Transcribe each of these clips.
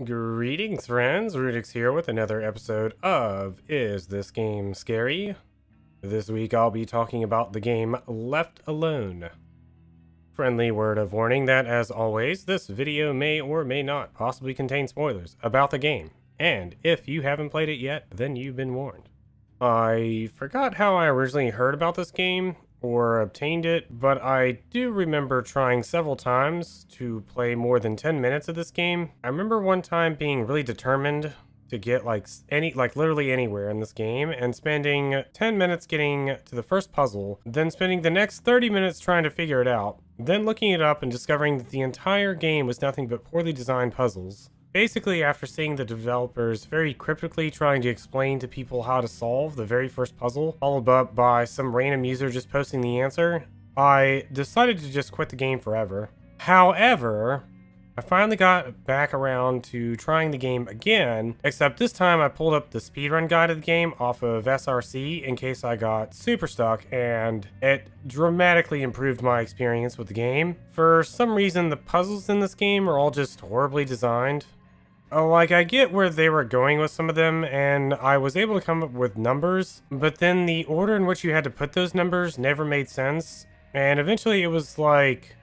Greetings, friends. Rudix here with another episode of Is This Game Scary? This week I'll be talking about the game Left Alone. Friendly word of warning that, as always, this video may or may not possibly contain spoilers about the game, and if you haven't played it yet, then you've been warned. I forgot how I originally heard about this game, or obtained it, but I do remember trying several times to play more than 10 minutes of this game. I remember one time being really determined to get literally anywhere in this game and spending 10 minutes getting to the first puzzle, then spending the next 30 minutes trying to figure it out, then looking it up and discovering that the entire game was nothing but poorly designed puzzles. Basically, after seeing the developers very cryptically trying to explain to people how to solve the very first puzzle, followed up by some random user just posting the answer, I decided to just quit the game forever. However, I finally got back around to trying the game again, except this time I pulled up the speedrun guide of the game off of SRC in case I got super stuck, and it dramatically improved my experience with the game. For some reason, the puzzles in this game are all just horribly designed. Like, I get where they were going with some of them, and I was able to come up with numbers, but then the order in which you had to put those numbers never made sense, and eventually it was like,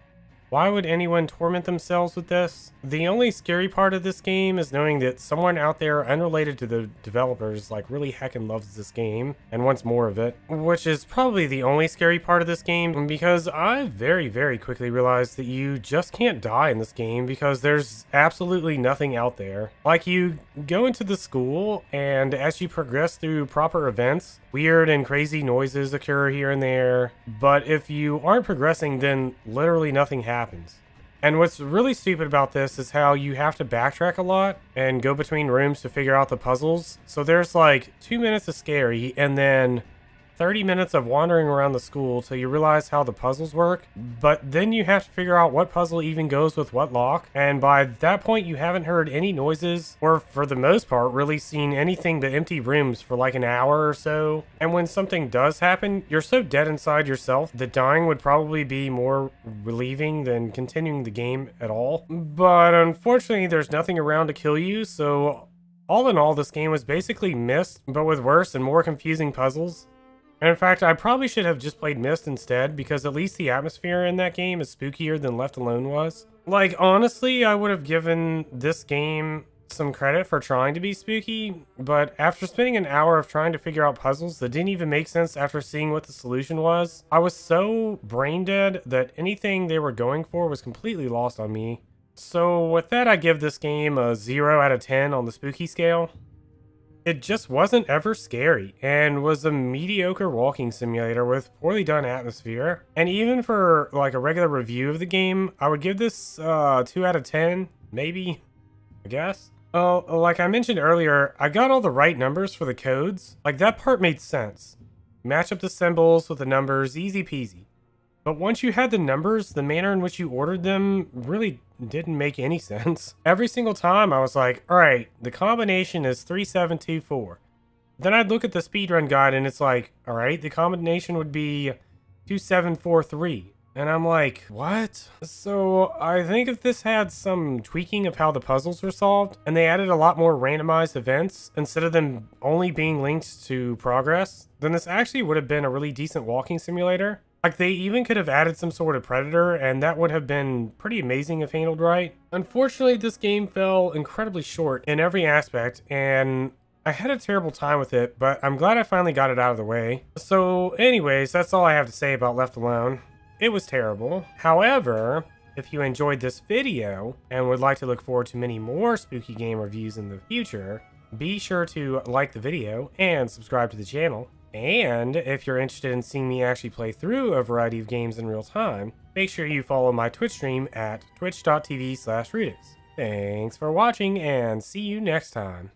why would anyone torment themselves with this? The only scary part of this game is knowing that someone out there unrelated to the developers really heckin' loves this game and wants more of it, which is probably the only scary part of this game, because I very quickly realized that you just can't die in this game because there's absolutely nothing out there. Like, you go into the school, and as you progress through proper events, weird and crazy noises occur here and there, but if you aren't progressing, then literally nothing happens. And what's really stupid about this is how you have to backtrack a lot and go between rooms to figure out the puzzles. So there's like 2 minutes of scary and then 30 minutes of wandering around the school till you realize how the puzzles work, but then you have to figure out what puzzle even goes with what lock, and by that point you haven't heard any noises, or for the most part really seen anything but empty rooms for like an hour or so, and when something does happen, you're so dead inside yourself that dying would probably be more relieving than continuing the game at all. But unfortunately there's nothing around to kill you, so all in all this game was basically Myst, but with worse and more confusing puzzles. And in fact, I probably should have just played Myst instead, because at least the atmosphere in that game is spookier than Left Alone was. Like, honestly, I would have given this game some credit for trying to be spooky, but after spending an hour of trying to figure out puzzles that didn't even make sense after seeing what the solution was, I was so brain dead that anything they were going for was completely lost on me. So with that, I give this game a 0 out of 10 on the spooky scale. It just wasn't ever scary, and was a mediocre walking simulator with poorly done atmosphere. And even for like a regular review of the game, I would give this 2 out of 10, maybe, I guess. Like I mentioned earlier, I got all the right numbers for the codes. Like, that part made sense. Match up the symbols with the numbers, easy peasy. But once you had the numbers, the manner in which you ordered them really didn't make any sense. Every single time I was like, alright, the combination is 3724. Then I'd look at the speedrun guide and it's like, alright, the combination would be 2743. And I'm like, what? So I think if this had some tweaking of how the puzzles were solved, and they added a lot more randomized events instead of them only being linked to progress, then this actually would have been a really decent walking simulator. Like, they even could have added some sort of predator, and that would have been pretty amazing if handled right. Unfortunately, this game fell incredibly short in every aspect, and I had a terrible time with it, but I'm glad I finally got it out of the way. So anyways, that's all I have to say about Left Alone. It was terrible. However, if you enjoyed this video and would like to look forward to many more spooky game reviews in the future, be sure to like the video and subscribe to the channel. And if you're interested in seeing me actually play through a variety of games in real time, make sure you follow my Twitch stream at twitch.tv/Rudix. Thanks for watching, and see you next time.